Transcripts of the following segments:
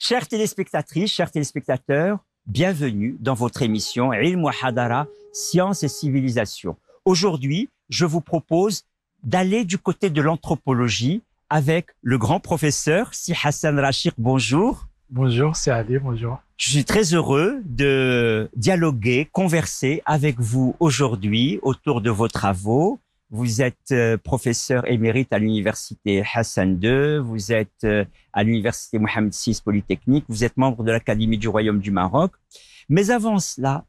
Chères téléspectatrices, chers téléspectateurs, bienvenue dans votre émission Ilm wa Hadara, Science et Civilisation. Aujourd'hui, je vous propose d'aller du côté de l'anthropologie avec le grand professeur Si Hassan Rachid. Bonjour. Bonjour, c'est Ali, bonjour. Je suis très heureux de dialoguer, converser avec vous aujourd'hui autour de vos travaux. Vous êtes professeur émérite à l'université Hassan II, vous êtes à l'université Mohamed VI Polytechnique, vous êtes membre de l'Académie du Royaume du Maroc. Mais avant cela,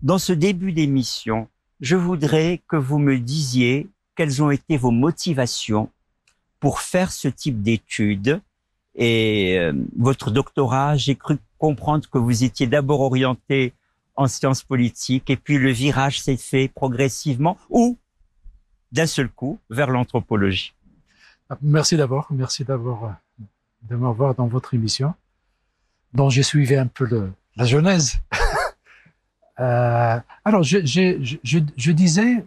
dans ce début d'émission, je voudrais que vous me disiez quelles ont été vos motivations pour faire ce type d'études. Et votre doctorat, j'ai cru comprendre que vous étiez d'abord orienté en sciences politiques et puis le virage s'est fait progressivement ou d'un seul coup vers l'anthropologie. Merci d'abord de m'avoir dans votre émission, dont j'ai suivi un peu la genèse. Alors, je disais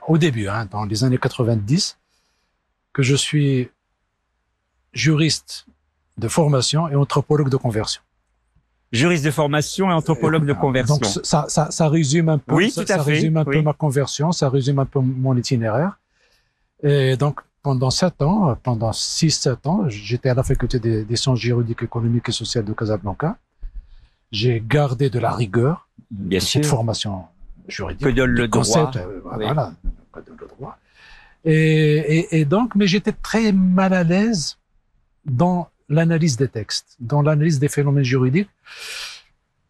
au début, dans les années 90, que je suis juriste de formation et anthropologue de conversion. Juriste de formation et anthropologue de conversion. Donc ça résume un peu, oui, ça résume un peu ma conversion, ça résume un peu mon itinéraire. Et donc pendant 6-7 ans, j'étais à la faculté des sciences juridiques, économiques et sociales de Casablanca. J'ai gardé de la rigueur, bien sûr, cette formation juridique, que donne le droit, voilà, que donne le droit. Et donc, mais j'étais très mal à l'aise dans l'analyse des textes, dans l'analyse des phénomènes juridiques,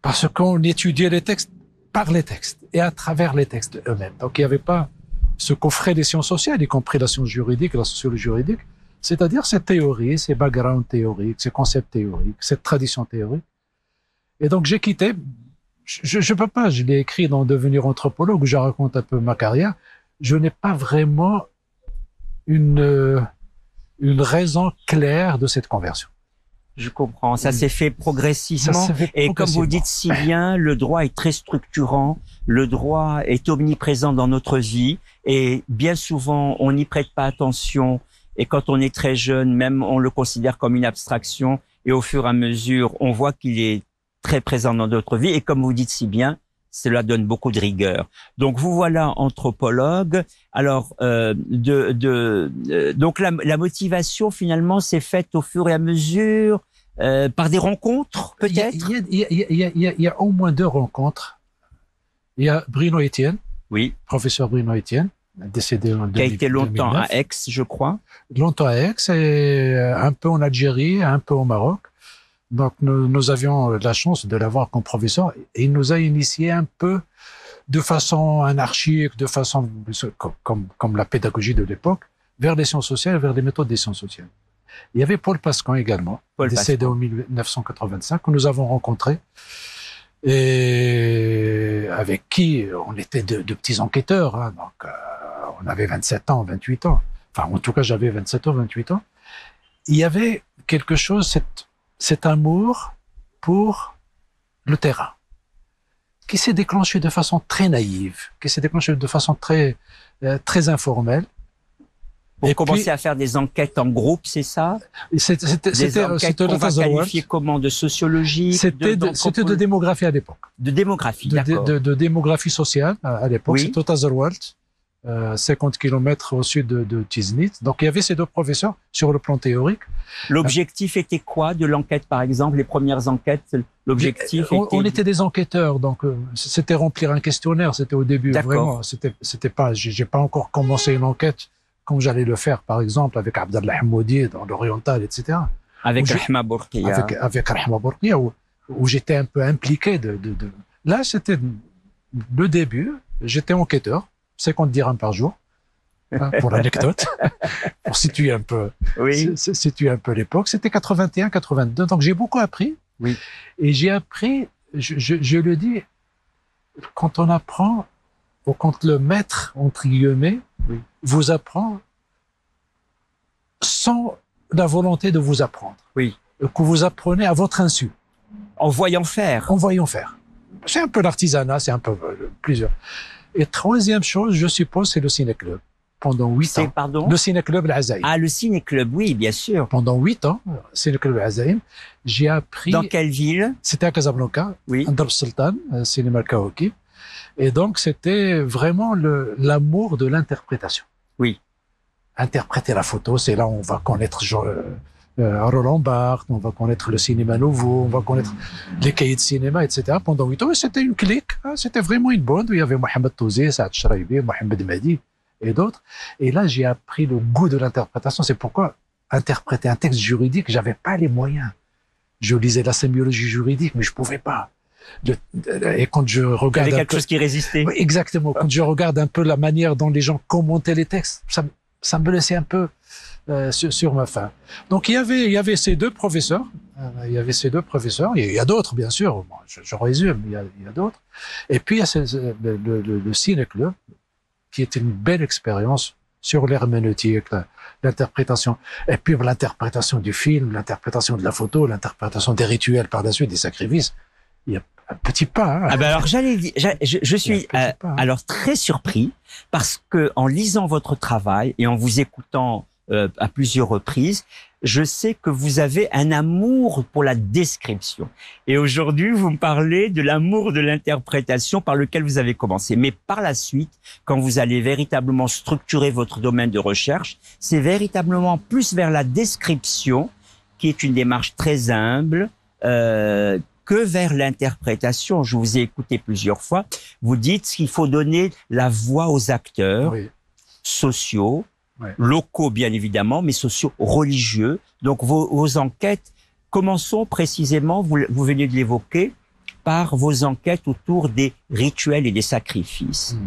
parce qu'on étudiait les textes par les textes et à travers les textes eux-mêmes. Donc il n'y avait pas ce qu'offraient les sciences sociales, y compris la science juridique et la sociologie juridique, c'est-à-dire ces théories, ces backgrounds théoriques, ces concepts théoriques, cette tradition théorique. Et donc j'ai quitté, je peux pas, je l'ai écrit dans Devenir anthropologue où je raconte un peu ma carrière, je n'ai pas vraiment une raison claire de cette conversion. Je comprends. Ça s'est fait progressivement. Et comme vous dites si bien, le droit est très structurant. Le droit est omniprésent dans notre vie. Et bien souvent, on n'y prête pas attention. Et quand on est très jeune, même on le considère comme une abstraction. Et au fur et à mesure, on voit qu'il est très présent dans notre vie. Et comme vous dites si bien, cela donne beaucoup de rigueur. Donc vous voilà anthropologue. Alors donc la motivation finalement s'est faite au fur et à mesure par des rencontres peut-être. Il y a au moins 2 rencontres. Il y a Bruno Etienne, oui, professeur Bruno Etienne, décédé en 2009. Qui a été longtemps à Aix, je crois. Longtemps à Aix et un peu en Algérie, un peu au Maroc. Donc, nous avions la chance de l'avoir comme professeur et il nous a initiés un peu de façon anarchique, de façon comme la pédagogie de l'époque, vers les sciences sociales, vers les méthodes des sciences sociales. Il y avait Paul Pascan également, décédé en 1985, que nous avons rencontré et avec qui on était de petits enquêteurs. Donc, on avait 27 ans, 28 ans. Enfin, en tout cas, j'avais 27 ans, 28 ans. Il y avait quelque chose, cet amour pour le terrain, qui s'est déclenché de façon très naïve, qui s'est déclenché de façon très informelle. Vous commencez à faire des enquêtes en groupe, c'est ça? C'était enquêtes qu'on va qualifier comment? De sociologie? C'était de démographie à l'époque. De démographie, d'accord. De démographie sociale à l'époque. Oui. C'était au Tazerwalt, 50 km au sud de Tiznit. Donc il y avait ces 2 professeurs sur le plan théorique. L'objectif était quoi de l'enquête, par exemple, les premières enquêtes? L'objectif on était des enquêteurs, donc c'était remplir un questionnaire. C'était au début, vraiment. C'était pas. J'ai pas encore commencé une enquête comme j'allais le faire, par exemple, avec Abdallah Hamoudi dans l'Oriental, etc. Avec Rahma Bourkia. Avec Rahma Bourkia, où j'étais un peu impliqué Là, c'était le début. J'étais enquêteur, 50 dirhams par jour, pour l'anecdote, pour situer un peu, situer un peu l'époque. C'était 81, 82. Donc, j'ai beaucoup appris. Oui. Et j'ai appris, je le dis, quand on apprend, ou quand le maître, entre guillemets, vous apprend sans la volonté de vous apprendre. Oui. Que vous apprenez à votre insu. En voyant faire. En voyant faire. C'est un peu l'artisanat, c'est un peu plusieurs. Et troisième chose, je suppose, c'est le ciné-club. pendant 8 C'est, ans. pardon? Le Ciné-Club Al-Azaïm. Ah, le ciné-club, oui, bien sûr. Pendant 8 ans, Ciné-Club Al-Azaïm, j'ai appris... Dans quelle ville? C'était à Casablanca, Oui. Darb Sultan, cinéma Kaouki. Et donc, c'était vraiment l'amour de l'interprétation. Oui. Interpréter la photo, c'est là où on va connaître Roland Barthes, on va connaître le cinéma nouveau, on va connaître les cahiers de cinéma, etc. Pendant 8 ans, et c'était une clique, hein, c'était vraiment une bande où il y avait Mohamed Touzé, Saad Shraibi, Mohamed Madi et d'autres. Et là, j'ai appris le goût de l'interprétation. C'est pourquoi interpréter un texte juridique, j'avais pas les moyens. Je lisais la sémiologie juridique, mais je pouvais pas. Et quand je regarde... Il y avait quelque chose qui résistait. Oui, exactement. Quand je regarde un peu la manière dont les gens commentaient les textes, ça me laissait un peu sur ma faim. Donc il y avait ces deux professeurs. Il y avait ces deux professeurs. Il y a d'autres, bien sûr. Bon, je résume. Il y a d'autres. Et puis il y a le Ciné-Club, qui est une belle expérience sur l'herméneutique, l'interprétation. Et puis l'interprétation du film, l'interprétation de la photo, l'interprétation des rituels par la suite, des sacrifices. Il y a un petit pas. Hein. Ah ben alors je suis alors très surpris parce que en lisant votre travail et en vous écoutant à plusieurs reprises, je sais que vous avez un amour pour la description. Et aujourd'hui, vous me parlez de l'amour de l'interprétation par lequel vous avez commencé. Mais par la suite, quand vous allez véritablement structurer votre domaine de recherche, c'est véritablement plus vers la description, qui est une démarche très humble, que vers l'interprétation. Je vous ai écouté plusieurs fois. Vous dites qu'il faut donner la voix aux acteurs sociaux, locaux bien évidemment, mais sociaux religieux. Donc vos enquêtes, commençons précisément, vous venez de l'évoquer, par vos enquêtes autour des rituels et des sacrifices.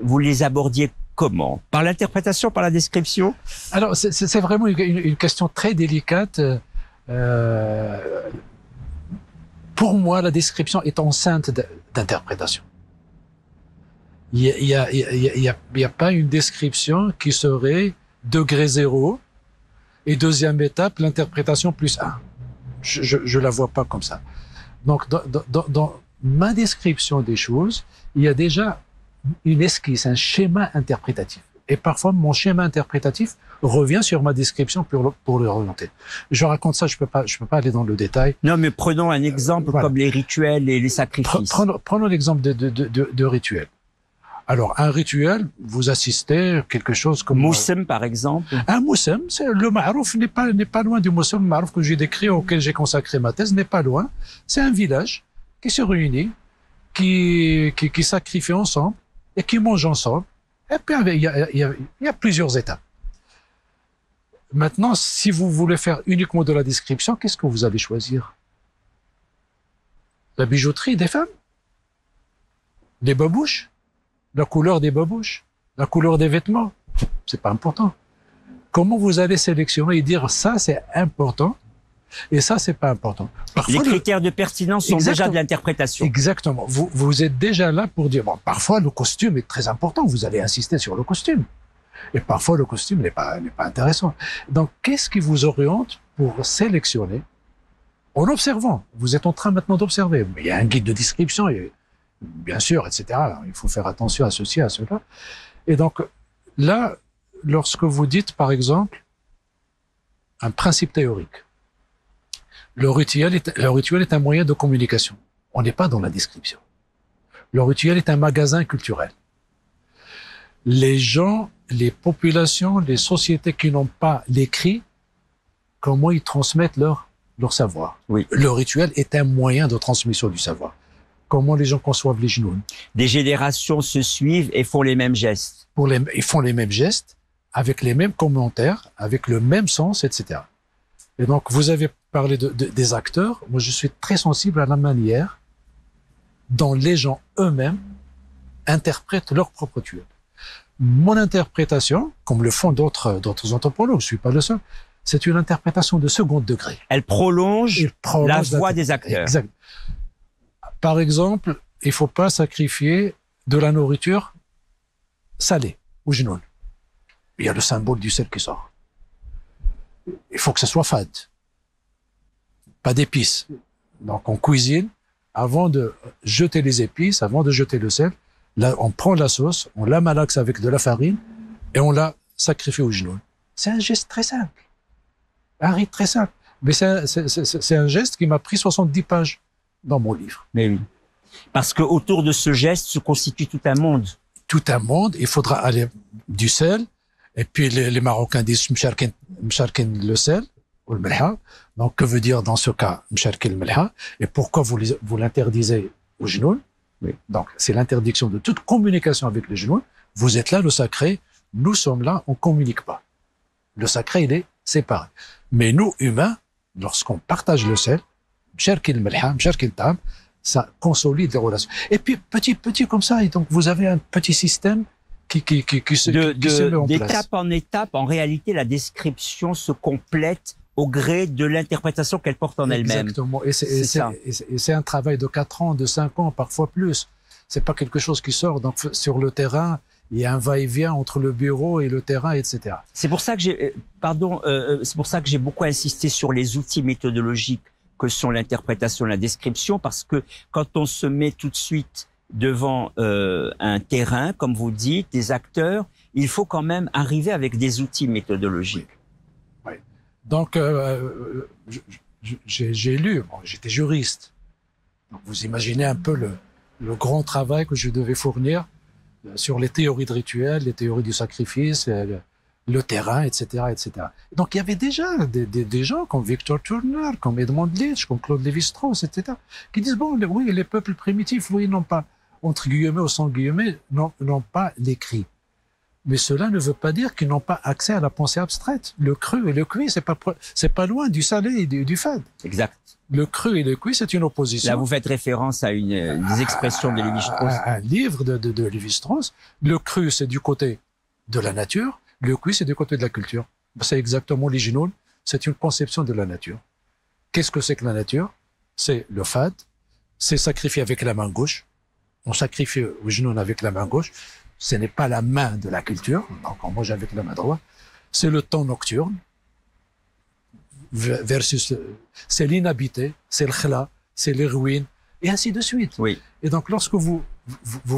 Vous les abordiez comment? Par l'interprétation, par la description? Alors c'est vraiment une question très délicate. Pour moi, la description est enceinte d'interprétation. Il y a pas une description qui serait degré 0 et deuxième étape, l'interprétation plus 1. Je la vois pas comme ça. Donc, dans ma description des choses, il y a déjà une esquisse, un schéma interprétatif. Et parfois, mon schéma interprétatif revient sur ma description pour l'orienter. Je raconte ça, je peux pas aller dans le détail. Non, mais prenons un exemple comme les rituels et les sacrifices. Prenons l'exemple de rituel. Alors, un rituel, vous assistez quelque chose comme... Moussem, par exemple. Un moussem, le ma'rouf n'est pas loin du moussem. Le ma'rouf que j'ai décrit, auquel j'ai consacré ma thèse, n'est pas loin. C'est un village qui se réunit, qui sacrifie ensemble et qui mange ensemble. Et puis, il y a plusieurs étapes. Maintenant, si vous voulez faire uniquement de la description, qu'est-ce que vous allez choisir? La bijouterie des femmes? Les babouches? La couleur des babouches? La couleur des vêtements? C'est pas important. Comment vous allez sélectionner et dire ça c'est important et ça c'est pas important? Parfois, les critères de pertinence sont déjà de l'interprétation. Exactement. Vous êtes déjà là pour dire, bon, parfois le costume est très important, vous allez insister sur le costume. Et parfois le costume n'est pas intéressant. Donc qu'est-ce qui vous oriente pour sélectionner en observant? Vous êtes en train maintenant d'observer. Il y a un guide de description, et, bien sûr, etc. Il faut faire attention à ceci, à cela. Et donc là, lorsque vous dites, par exemple, un principe théorique, le rituel est un moyen de communication. On n'est pas dans la description. Le rituel est un magasin culturel. Les gens, les populations, les sociétés qui n'ont pas l'écrit, comment ils transmettent leur savoir? Oui. Le rituel est un moyen de transmission du savoir. Comment les gens conçoivent les genoux? Des générations se suivent et font les mêmes gestes. Ils font les mêmes gestes, avec les mêmes commentaires, avec le même sens, etc. Et donc, vous avez parlé des acteurs. Moi, je suis très sensible à la manière dont les gens eux-mêmes interprètent leur propre rituel. Mon interprétation, comme le font d'autres anthropologues, je suis pas le seul, c'est une interprétation de second degré. Elle prolonge la voix des acteurs. Exact. Par exemple, il faut pas sacrifier de la nourriture salée ou genoune. Il y a le symbole du sel qui sort. Il faut que ce soit fade. Pas d'épices. Donc on cuisine, avant de jeter les épices, avant de jeter le sel, Là, on prend la sauce, on la malaxe avec de la farine et on la sacrifie au genoux. C'est un geste très simple. Un rite très simple. Mais c'est un geste qui m'a pris 70 pages dans mon livre. Mais oui. Parce que autour de ce geste se constitue tout un monde. Tout un monde. Il faudra aller du sel. Et puis les Marocains disent msharkin le sel ou le melha. Donc que veut dire dans ce cas msharkin le melha? Et pourquoi vous l'interdisez au genoux? Oui. Donc c'est l'interdiction de toute communication avec les genoux. Vous êtes là, le sacré. Nous sommes là, on communique pas. Le sacré, il est séparé. Mais nous, humains, lorsqu'on partage le sel, msharkin le melha, msharkin le tam, ça consolide les relations. Et puis, petit comme ça, et donc vous avez un petit système qui se met en place. D'étape en étape, en réalité, la description se complète au gré de l'interprétation qu'elle porte en elle-même. Exactement. Et c'est un travail de 4 ans, de 5 ans, parfois plus. C'est pas quelque chose qui sort. Donc, sur le terrain, il y a un va-et-vient entre le bureau et le terrain, etc. C'est pour ça que c'est pour ça que j'ai beaucoup insisté sur les outils méthodologiques que sont l'interprétation et la description, parce que quand on se met tout de suite devant un terrain, comme vous dites, des acteurs, il faut quand même arriver avec des outils méthodologiques. Oui. Donc, j'ai lu, bon, j'étais juriste. Donc, vous imaginez un peu le grand travail que je devais fournir sur les théories de rituel, les théories du sacrifice, le terrain, etc., etc. Donc, il y avait déjà des gens comme Victor Turner, comme Edmond Leach, comme Claude Lévi-Strauss, etc., qui disent, bon, oui, les peuples primitifs, oui, n'ont pas, entre guillemets ou sans guillemets, n'ont pas l'écrit. Mais cela ne veut pas dire qu'ils n'ont pas accès à la pensée abstraite. Le cru et le cuit, c'est pas loin du salé et du fade. Exact. Le cru et le cuit, c'est une opposition. Là, vous faites référence à des expressions de Lévi-Strauss. Un livre de Lévi-Strauss. Le cru, c'est du côté de la nature. Le cuit, c'est du côté de la culture. C'est exactement l'original. C'est une conception de la nature. Qu'est-ce que c'est que la nature? C'est le fade. C'est sacrifier avec la main gauche. On sacrifie au genou avec la main gauche. Ce n'est pas la main de la culture. Donc, on mange avec la main droite. C'est le temps nocturne. Versus, c'est l'inhabité, c'est le khla, c'est les ruines, et ainsi de suite. Oui. Et donc, lorsque vous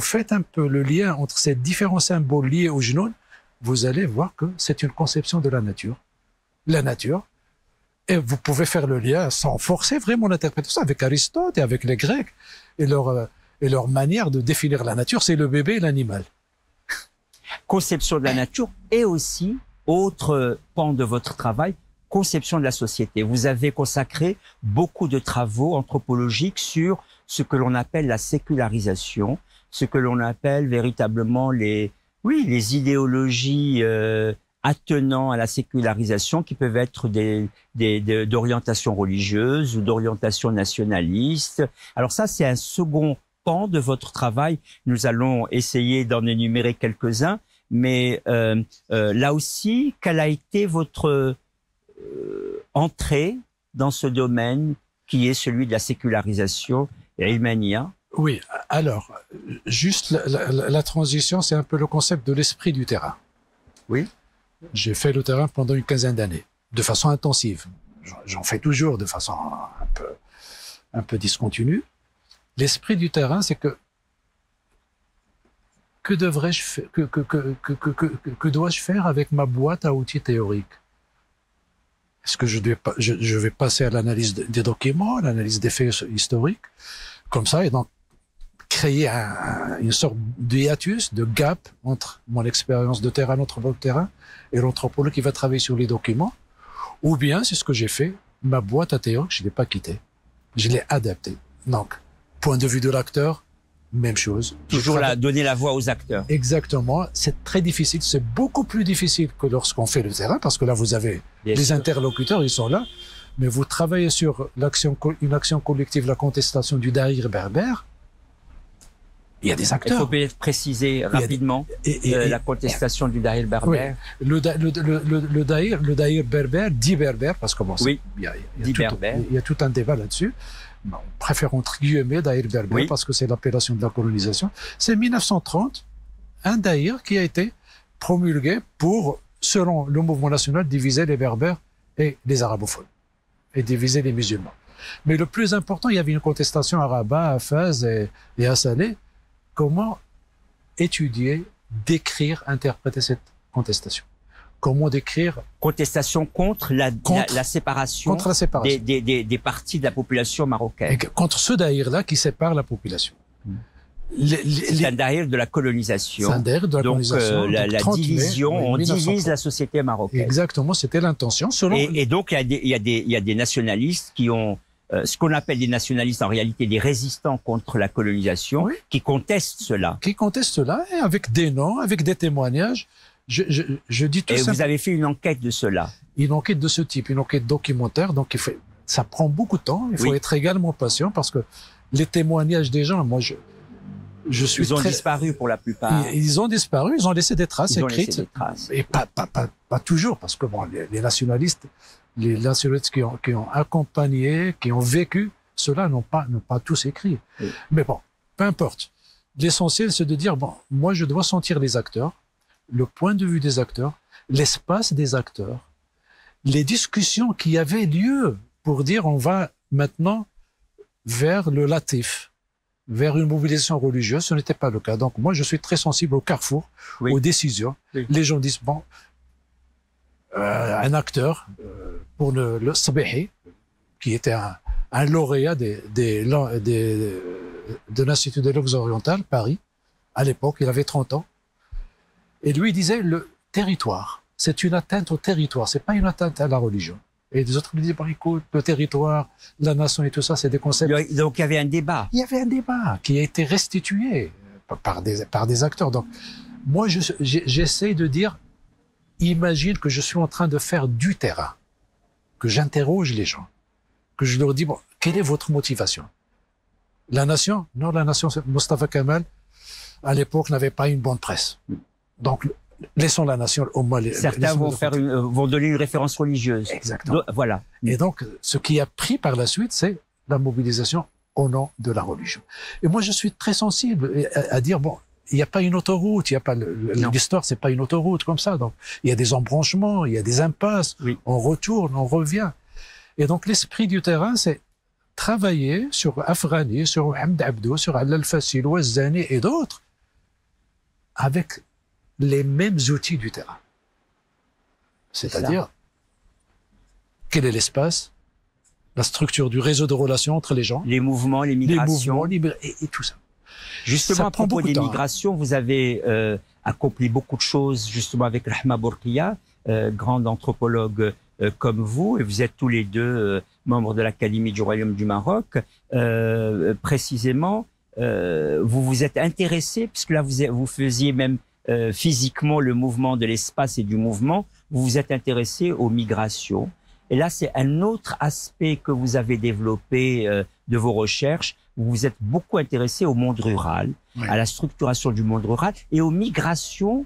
faites un peu le lien entre ces différents symboles liés au genou, vous allez voir que c'est une conception de la nature. La nature. Et vous pouvez faire le lien sans forcer vraiment l'interprétation avec Aristote et avec les Grecs et leur manière de définir la nature, c'est le bébé et l'animal. Conception de la nature et aussi, autre pan de votre travail, conception de la société. Vous avez consacré beaucoup de travaux anthropologiques sur ce que l'on appelle la sécularisation, ce que l'on appelle véritablement les idéologies attenant à la sécularisation qui peuvent être d'orientation religieuse ou d'orientation nationaliste. Alors ça, c'est un second pan de votre travail. Nous allons essayer d'en énumérer quelques-uns, mais là aussi, quelle a été votre entrée dans ce domaine qui est celui de la sécularisation et Ilmania? Oui, alors, juste la transition, c'est un peu le concept de l'esprit du terrain. Oui. J'ai fait le terrain pendant une quinzaine d'années, de façon intensive. J'en fais toujours de façon un peu discontinue. L'esprit du terrain, c'est que devrais-je faire, que dois-je faire avec ma boîte à outils théoriques? Est-ce que je vais passer à l'analyse des documents, à l'analyse des faits historiques, comme ça, et donc créer une sorte de hiatus, de gap entre mon expérience de terrain, l'anthropologue de terrain, et l'anthropologue qui va travailler sur les documents, ou bien c'est ce que j'ai fait, ma boîte à théorie, je ne l'ai pas quittée, je l'ai adaptée. Donc, point de vue de l'acteur, même chose. Toujours donner la voix aux acteurs. Exactement. C'est très difficile. C'est beaucoup plus difficile que lorsqu'on fait le terrain, parce que là, vous avez les interlocuteurs, ils sont là. Mais vous travaillez sur une action collective, la contestation du daïr berbère. Il y a des acteurs. Il faut peut-être préciser rapidement la contestation du daïr berbère. Oui. Le daïr berbère, dit berbère, parce que bon, oui. Il y a tout un débat là-dessus. On préfère entre guillemets daïr berbère, oui, parce que c'est l'appellation de la colonisation. C'est 1930, un daïr qui a été promulgué pour, selon le mouvement national, diviser les berbères et les arabophones, et diviser les musulmans. Mais le plus important, il y avait une contestation à Rabat, à Fès et à Salé. Comment étudier, décrire, interpréter cette contestation. Comment décrire? Contestation contre la séparation, contre la séparation. Des parties de la population marocaine. Et contre ce daïr-là qui sépare la population. C'est un daïr de la colonisation. C'est un daïr de la colonisation. La division, on divise la société marocaine. Exactement, c'était l'intention. Et donc, il y a des nationalistes qui ont ce qu'on appelle des nationalistes, en réalité des résistants contre la colonisation, oui, qui contestent cela. Qui contestent cela, et avec des noms, avec des témoignages. Je dis tout ça. Et vous avez fait une enquête de cela. Une enquête de ce type, une enquête documentaire. Donc, ça prend beaucoup de temps. Il faut être également patient parce que les témoignages des gens, moi, je suis Ils ont disparu pour la plupart. Ils ont disparu, ils ont laissé des traces écrites. Des traces. Et pas toujours, parce que bon, les nationalistes qui ont accompagné, qui ont vécu, ceux-là n'ont pas tous écrit. Oui. Mais bon, peu importe. L'essentiel, c'est de dire, bon, moi, je dois sentir les acteurs, le point de vue des acteurs, l'espace des acteurs, les discussions qui avaient lieu pour dire, on va maintenant vers le latif, vers une mobilisation religieuse. Ce n'était pas le cas. Donc, moi, je suis très sensible au carrefour, oui, aux décisions. Oui. Les gens disent, bon, un acteur pour le Sabihi, qui était un lauréat de l'Institut des langues orientales, Paris, à l'époque, il avait 30 ans. Et lui disait, le territoire, c'est une atteinte au territoire, c'est pas une atteinte à la religion. Et les autres lui disaient, bon, écoute, le territoire, la nation et tout ça, c'est des concepts. Donc il y avait un débat. Il y avait un débat qui a été restitué par des acteurs. Donc, moi, j'essaie de dire, imagine que je suis en train de faire du terrain, que j'interroge les gens, que je leur dis, bon, quelle est votre motivation? La nation? Non, la nation, Mustafa Kemal, à l'époque, n'avait pas une bonne presse. Donc, laissons la nation au moins. Certains vont donner une référence religieuse. Exactement. Voilà. Et donc, ce qui a pris par la suite, c'est la mobilisation au nom de la religion. Et moi, je suis très sensible à dire, bon, il n'y a pas une autoroute, il n'y a pas l'histoire, c'est pas une autoroute comme ça. Donc, il y a des embranchements, il y a des impasses. Oui. On retourne, on revient. Et donc, l'esprit du terrain, c'est travailler sur Afghani, sur Mohamed Abdou, sur Al-Fassil, Ouazzani et d'autres, avec les mêmes outils du terrain. C'est-à-dire, quel est l'espace, la structure du réseau de relations entre les gens, les mouvements, les migrations, et tout ça. Justement, à propos des migrations, vous avez accompli beaucoup de choses, justement, avec Rahma Bourkia, grande anthropologue comme vous, et vous êtes tous les deux membres de l'Académie du Royaume du Maroc. Précisément, vous vous êtes intéressé, puisque là, vous faisiez même physiquement le mouvement de l'espace et du mouvement, vous vous êtes intéressé aux migrations. Et là, c'est un autre aspect que vous avez développé de vos recherches. Vous vous êtes beaucoup intéressé au monde rural, oui, à la structuration du monde rural et aux migrations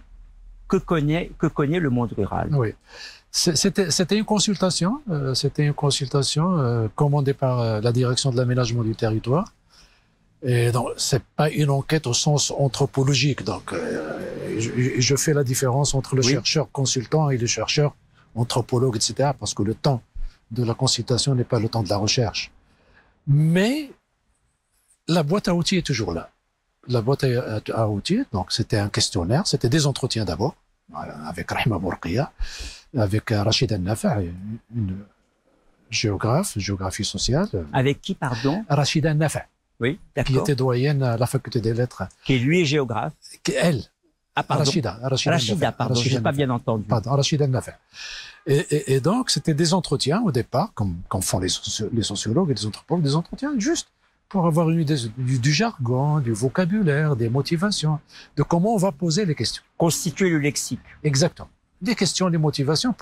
que connaît le monde rural. Oui, c'était une consultation, commandée par la direction de l'aménagement du territoire. Et donc, c'est pas une enquête au sens anthropologique. Donc, je fais la différence entre le chercheur consultant et le chercheur anthropologue, etc. Parce que le temps de la consultation n'est pas le temps de la recherche. Mais la boîte à outils est toujours là. La boîte à outils, donc c'était un questionnaire, c'était des entretiens d'abord, avec Rahma Bourkia, avec Rachida Nafa, une géographie sociale. Avec qui, pardon? Rachida Nafa. Oui, d'accord. Qui était doyenne à la faculté des lettres. Qui lui est géographe. Elle. Ah, pardon. Rachida, pardon, je n'ai pas bien entendu. Pardon, Rachida Nafa. Et donc, c'était des entretiens au départ, comme font les sociologues et les anthropologues, des entretiens juste pour avoir une idée du jargon, du vocabulaire, des motivations, de comment on va poser les questions. Constituer le lexique. Exactement. Des questions, des motivations.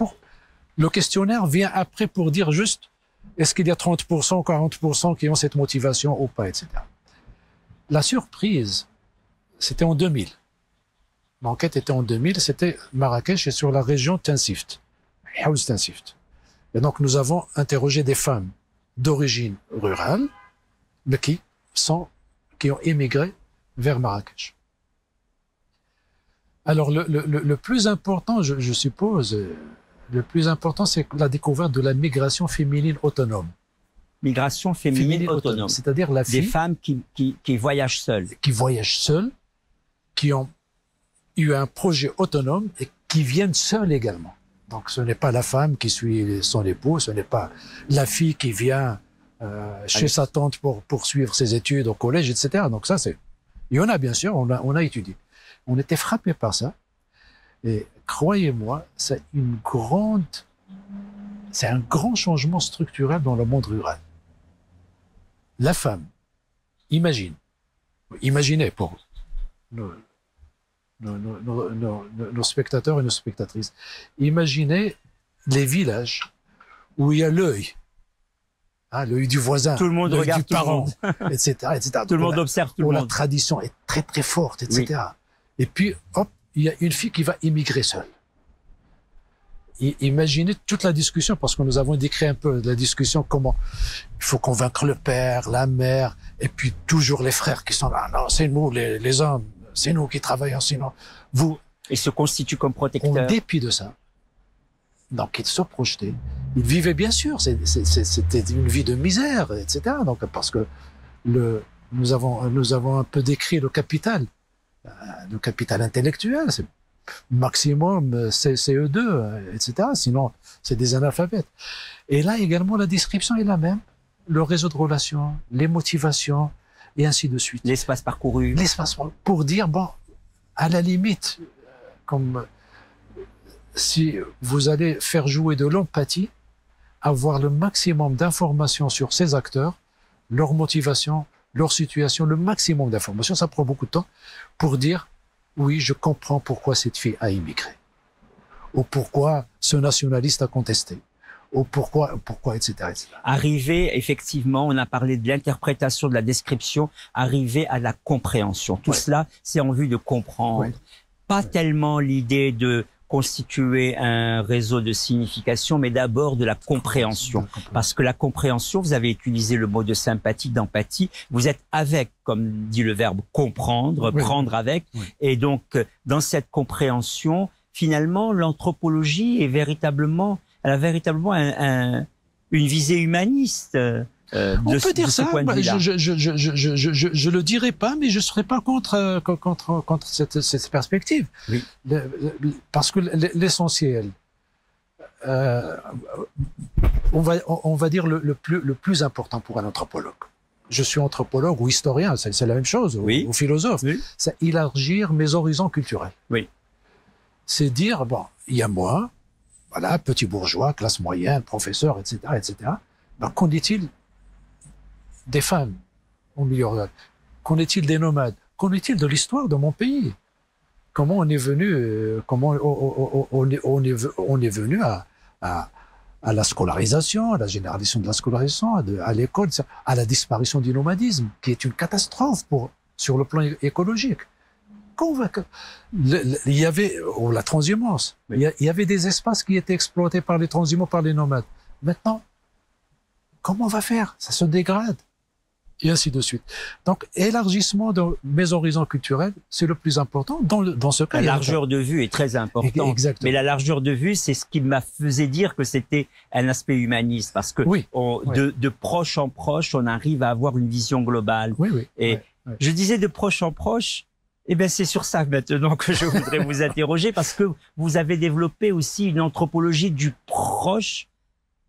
Le questionnaire vient après pour dire juste est-ce qu'il y a 30% ou 40% qui ont cette motivation ou pas, etc. La surprise, c'était en 2000. L'enquête était en 2000, c'était Marrakech et sur la région Tinsift, Haouz Tinsift. Et donc nous avons interrogé des femmes d'origine rurale, mais qui ont émigré vers Marrakech. Alors le plus important, je suppose, le plus important, c'est la découverte de la migration féminine autonome. Migration féminine autonome. C'est-à-dire la fille. Des femmes qui voyagent seules. Qui voyagent seules qui ont eu un projet autonome et qui viennent seuls également. Donc ce n'est pas la femme qui suit son époux, ce n'est pas la fille qui vient chez sa tante pour poursuivre ses études au collège, etc. Donc ça, c'est... Il y en a, bien sûr, on a étudié. On était frappés par ça. Et croyez-moi, c'est un grand changement structurel dans le monde rural. La femme, imaginez pour nos spectateurs et nos spectatrices, imaginez les villages où il y a l'œil, l'œil du voisin, tout le monde regarde du parent, etc. Tout le monde observe tout le monde. La tradition est très très forte, etc. Oui. Et puis, hop, il y a une fille qui va immigrer seule. Imaginez toute la discussion, parce que nous avons décrit un peu la discussion, comment il faut convaincre le père, la mère, et puis toujours les frères qui sont là. Non, c'est nous, les hommes, c'est nous qui travaillons, sinon vous... Ils se constituent comme protecteurs. En dépit de ça, donc ils se projetaient. Ils vivaient bien sûr, c'était une vie de misère, etc. Donc, parce que nous avons un peu décrit le capital intellectuel, c'est maximum CE2, etc. Sinon, c'est des analphabètes. Et là également, la description est la même. Le réseau de relations, les motivations, et ainsi de suite. L'espace parcouru. L'espace pour dire, bon, à la limite, comme si vous allez faire jouer de l'empathie, avoir le maximum d'informations sur ces acteurs, leur motivation, leur situation, le maximum d'informations, ça prend beaucoup de temps, pour dire, oui, je comprends pourquoi cette fille a immigré, ou pourquoi ce nationaliste a contesté, ou pourquoi, etc., etc. Arriver, effectivement, on a parlé de l'interprétation, de la description, arriver à la compréhension. Tout cela, c'est en vue de comprendre. Pas tellement l'idée de constituer un réseau de signification, mais d'abord de la compréhension. Parce que la compréhension, vous avez utilisé le mot de sympathie, d'empathie, vous êtes avec, comme dit le verbe comprendre, prendre avec. Et donc, dans cette compréhension, finalement, l'anthropologie est véritablement, elle a véritablement une visée humaniste. On peut dire ça. Je le dirais pas, mais je serais pas contre cette perspective. Oui. Parce que l'essentiel, on va dire le plus important pour un anthropologue. Je suis anthropologue ou historien, c'est la même chose, ou philosophe. Oui. C'est élargir mes horizons culturels. Oui. C'est dire, bon, il y a moi, voilà, petit bourgeois, classe moyenne, professeur, etc., etc. Ben, qu'en est-il des femmes au milieu rural? Qu'en est-il des nomades? Qu'en est-il de l'histoire de mon pays? Comment on est venu, on est venu à la scolarisation, à la généralisation de la scolarisation, à l'école, à la disparition du nomadisme, qui est une catastrophe sur le plan écologique. Il y avait la transhumance. Il y avait des espaces qui étaient exploités par les transhumants, par les nomades. Maintenant, comment on va faire? Ça se dégrade. Et ainsi de suite. Donc, élargissement de mes horizons culturels, c'est le plus important. Dans ce cas, la largeur de vue est très importante. Exactement. Mais la largeur de vue, c'est ce qui m'a faisait dire que c'était un aspect humaniste. Parce que de proche en proche, on arrive à avoir une vision globale. Et je disais de proche en proche, eh bien, c'est sur ça maintenant que je voudrais vous interroger, parce que vous avez développé aussi une anthropologie du proche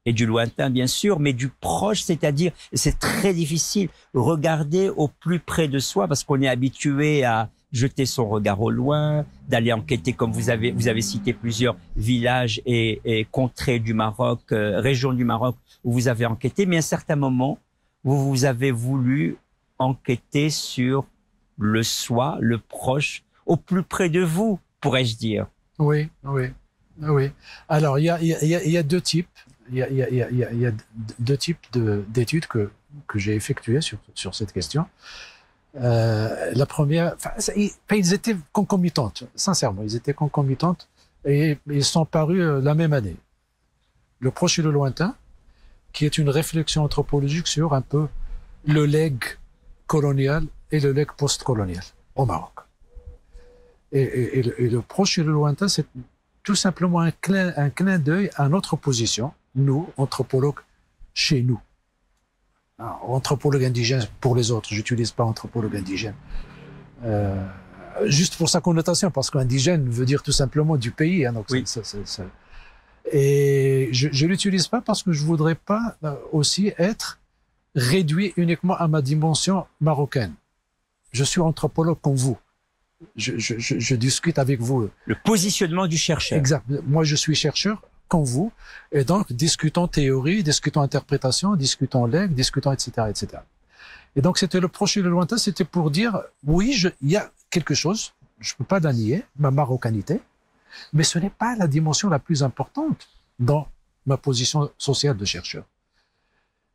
et du lointain, bien sûr, mais du proche, c'est-à-dire, c'est très difficile, regarder au plus près de soi, parce qu'on est habitué à jeter son regard au loin, d'aller enquêter, comme vous avez cité plusieurs villages et contrées du Maroc, régions du Maroc où vous avez enquêté, mais à un certain moment, vous avez voulu enquêter sur le soi, le proche, au plus près de vous, pourrais-je dire. Oui. Alors, il y a deux types. Il y a deux types d'études que j'ai effectuées sur cette question. La première, ils étaient concomitantes, sincèrement, ils étaient concomitantes et ils sont parus la même année. Le proche et le lointain, qui est une réflexion anthropologique sur un peu le legs colonial et le legs post-colonial au Maroc. Et le proche et le lointain, c'est tout simplement un clin d'œil à notre position, nous, anthropologues, chez nous. Anthropologue indigène pour les autres, j'utilise pas anthropologue indigène. Juste pour sa connotation, parce qu'indigène veut dire tout simplement du pays. Hein, donc Oui. Et je l'utilise pas parce que je voudrais pas aussi être réduit uniquement à ma dimension marocaine. Je suis anthropologue comme vous. Je discute avec vous. Le positionnement du chercheur. Exact. Moi, je suis chercheur comme vous. Et donc, discutons théorie, discutons interprétation, discutons legs, discutons etc., etc. Et donc, c'était le proche et le lointain. C'était pour dire, oui, il y a quelque chose. Je peux pas la nier, ma marocanité. Mais ce n'est pas la dimension la plus importante dans ma position sociale de chercheur.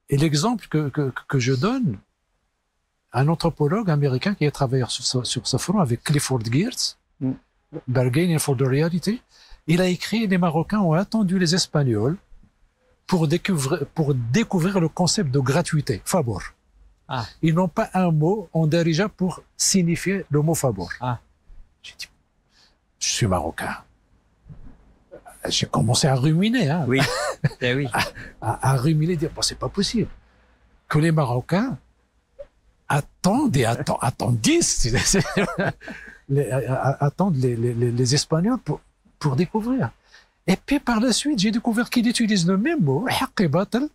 Et l'exemple que je donne, un anthropologue américain qui a travaillé sur ce front avec Clifford Geertz, Bargaining for the Reality, il a écrit « Les Marocains ont attendu les Espagnols pour découvrir le concept de gratuité, favor. Ah. Ils n'ont pas un mot en darija pour signifier le mot favor. Ah. J'ai dit, je suis marocain. J'ai commencé à ruminer, hein. Oui. Eh oui. À ruminer, dire, bon, c'est pas possible. Que les Marocains attendent les Espagnols pour découvrir. Et puis, par la suite, j'ai découvert qu'ils utilisent le même mot, haq et batal,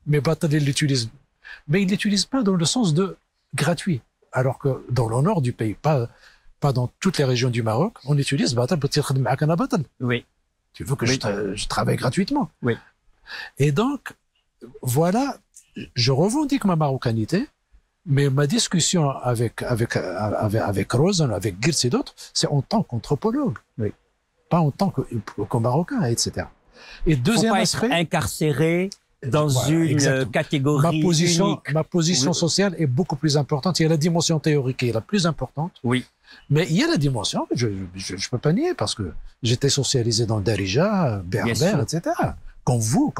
mais batal, ils l'utilisent. Mais ils l'utilisent pas dans le sens de gratuit. Alors que dans le nord du pays, pas dans toutes les régions du Maroc, on utilise batal pour dire batal. Oui. Tu veux que Oui. je travaille gratuitement. Oui. Et donc, voilà, je revendique ma marocanité, mais ma discussion avec Rosen, avec Geertz et d'autres, c'est en tant qu'anthropologue. Oui. Pas en tant que Marocain, etc. Et deuxième Faut pas aspect. être incarcéré dans Voilà, une exactement. catégorie unique. Ma position Oui. sociale est beaucoup plus importante. Il y a la dimension théorique qui est la plus importante. Oui. Mais il y a la dimension, je peux pas nier, parce que j'étais socialisé dans le Darija, Berbère, etc. Comme vous,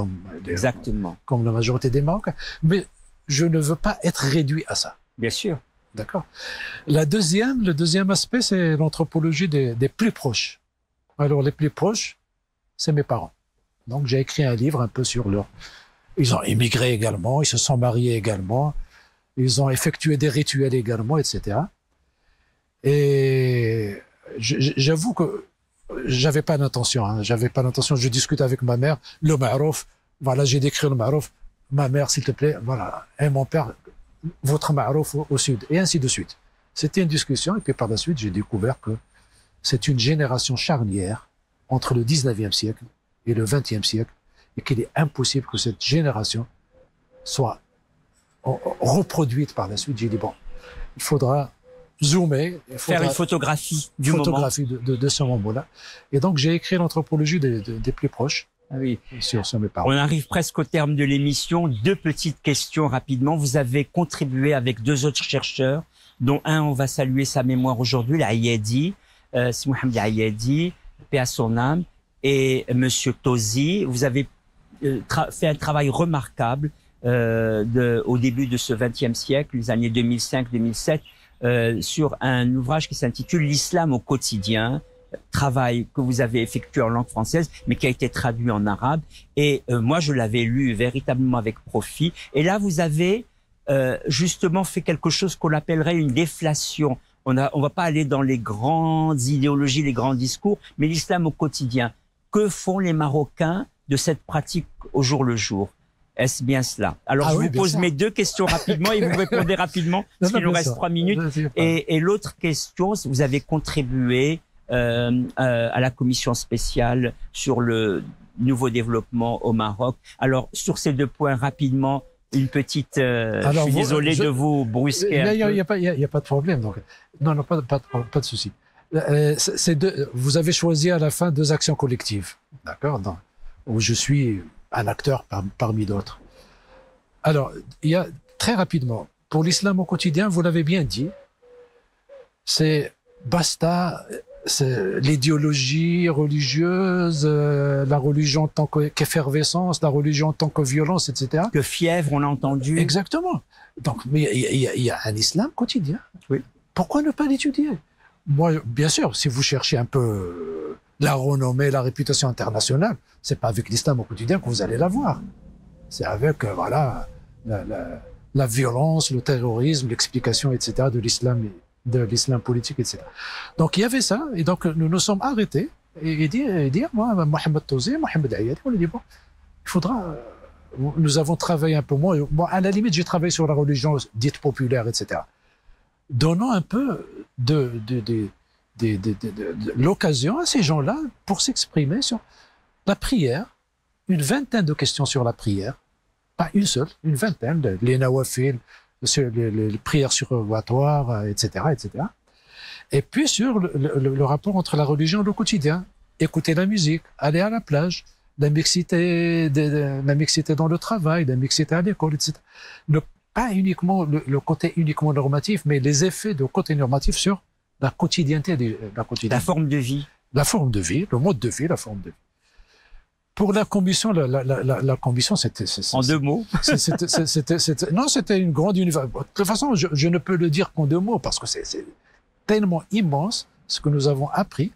Exactement. comme la majorité des Marocains. Mais je ne veux pas être réduit à ça. Bien sûr. D'accord. Le deuxième aspect, c'est l'anthropologie des plus proches. Alors, les plus proches, c'est mes parents. Donc, j'ai écrit un livre un peu sur leur... Ils ont immigré également, ils se sont mariés également, ils ont effectué des rituels également, etc. Et j'avoue que j'avais pas d'intention, hein, je discute avec ma mère, le ma'rouf, voilà, j'ai décrit le ma'rouf, ma mère, s'il te plaît, voilà, et mon père, votre ma'rouf au sud, et ainsi de suite. C'était une discussion, et puis par la suite, j'ai découvert que c'est une génération charnière entre le 19e siècle et le 20e siècle, et qu'il est impossible que cette génération soit reproduite par la suite. J'ai dit, bon, il faudra zoomer, faire une photographie du moment. De ce moment-là. Et donc, j'ai écrit l'anthropologie des plus proches. Ah oui. Sur mes parents. On arrive presque au terme de l'émission. Deux petites questions rapidement. Vous avez contribué avec deux autres chercheurs, dont un, on va saluer sa mémoire aujourd'hui, l'Ayadi, c'est Mohamed Ayadi, paix à son âme, et Monsieur Tozi. Vous avez fait un travail remarquable au début de ce XXe siècle, les années 2005-2007, sur un ouvrage qui s'intitule L'islam au quotidien, travail que vous avez effectué en langue française, mais qui a été traduit en arabe. Et moi, je l'avais lu véritablement avec profit. Et là, vous avez justement fait quelque chose qu'on appellerait une déflation. On va pas aller dans les grandes idéologies, les grands discours, mais l'islam au quotidien. Que font les Marocains de cette pratique au jour le jour? Est-ce bien cela? Alors, je vous pose mes deux questions rapidement et vous répondez rapidement, parce qu'il nous reste 3 minutes. Et l'autre question, vous avez contribué à la commission spéciale sur le nouveau développement au Maroc. Alors, sur ces deux points, rapidement, une petite... je suis désolé de vous brusquer. Il n'y a pas de problème. Donc. Non, pas de souci. Vous avez choisi à la fin 2 actions collectives, d'accord, où je suis un acteur parmi d'autres. Alors, il y a très rapidement, pour l'islam au quotidien, vous l'avez bien dit, c'est basta, c'est l'idéologie religieuse, la religion en tant qu'effervescence, la religion en tant que violence, etc. Que fièvre, on a entendu. Exactement. Donc, mais il y a un islam quotidien. Oui. Pourquoi ne pas l'étudier? Moi, bien sûr, si vous cherchez un peu la renommée, la réputation internationale, c'est pas avec l'islam au quotidien que vous allez l'avoir. C'est avec, voilà, la violence, le terrorisme, l'explication, etc. de l'islam de l'islam politique, etc. Donc il y avait ça, et donc nous nous sommes arrêtés et dire moi, Mohamed Touzi, Mohamed Ayadi, on a dit bon, il faudra. Nous avons travaillé un peu moins. Bon, à la limite, j'ai travaillé sur la religion dite populaire, etc. Donnons un peu de l'occasion à ces gens-là pour s'exprimer sur la prière, une vingtaine de questions sur la prière, pas une seule, une vingtaine, les nawafil, les prières surrogatoires, etc., etc. Et puis sur le rapport entre la religion et le quotidien, écouter la musique, aller à la plage, la mixité dans le travail, la mixité à l'école, etc. Pas uniquement le côté uniquement normatif, mais les effets de côté normatif sur la quotidienneté, la forme de vie. La forme de vie, le mode de vie, la forme de vie. Pour la commission, la commission, c'était... En deux mots? Non, c'était une grande université. De toute façon, je ne peux le dire qu'en deux mots, parce que c'est tellement immense ce que nous avons appris.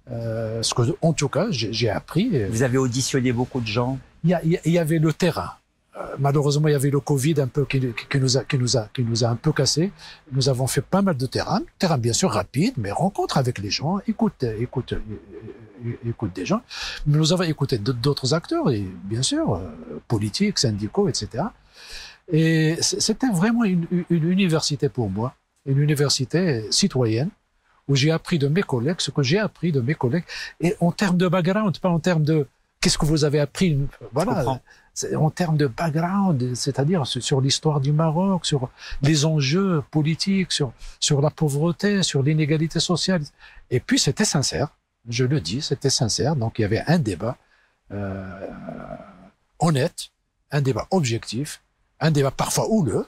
Ce que, en tout cas, j'ai appris. Vous avez auditionné beaucoup de gens? Il y avait le terrain. Malheureusement, il y avait le Covid un peu qui nous a un peu cassé. Nous avons fait pas mal de terrain bien sûr rapide, mais rencontre avec les gens, écoute des gens. Nous avons écouté d'autres acteurs, et bien sûr, politiques, syndicaux, etc. Et c'était vraiment une université pour moi, une université citoyenne, où j'ai appris de mes collègues ce que j'ai appris de mes collègues, et en termes de background, pas en termes de qu'est-ce que vous avez appris, voilà. En termes de background, c'est-à-dire sur l'histoire du Maroc, sur les enjeux politiques, sur la pauvreté, sur l'inégalité sociale. Et puis c'était sincère, je le dis, c'était sincère. Donc il y avait un débat honnête, un débat objectif, un débat parfois houleux.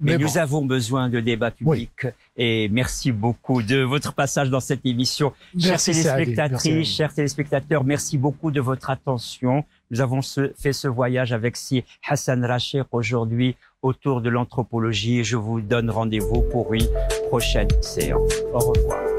Mais nous avons besoin de débat public. Oui. Et merci beaucoup de votre passage dans cette émission. Chères téléspectatrices, chers téléspectateurs, merci beaucoup de votre attention. Nous avons fait ce voyage avec Si Hassan Rachid aujourd'hui autour de l'anthropologie. Je vous donne rendez-vous pour une prochaine séance. Au revoir.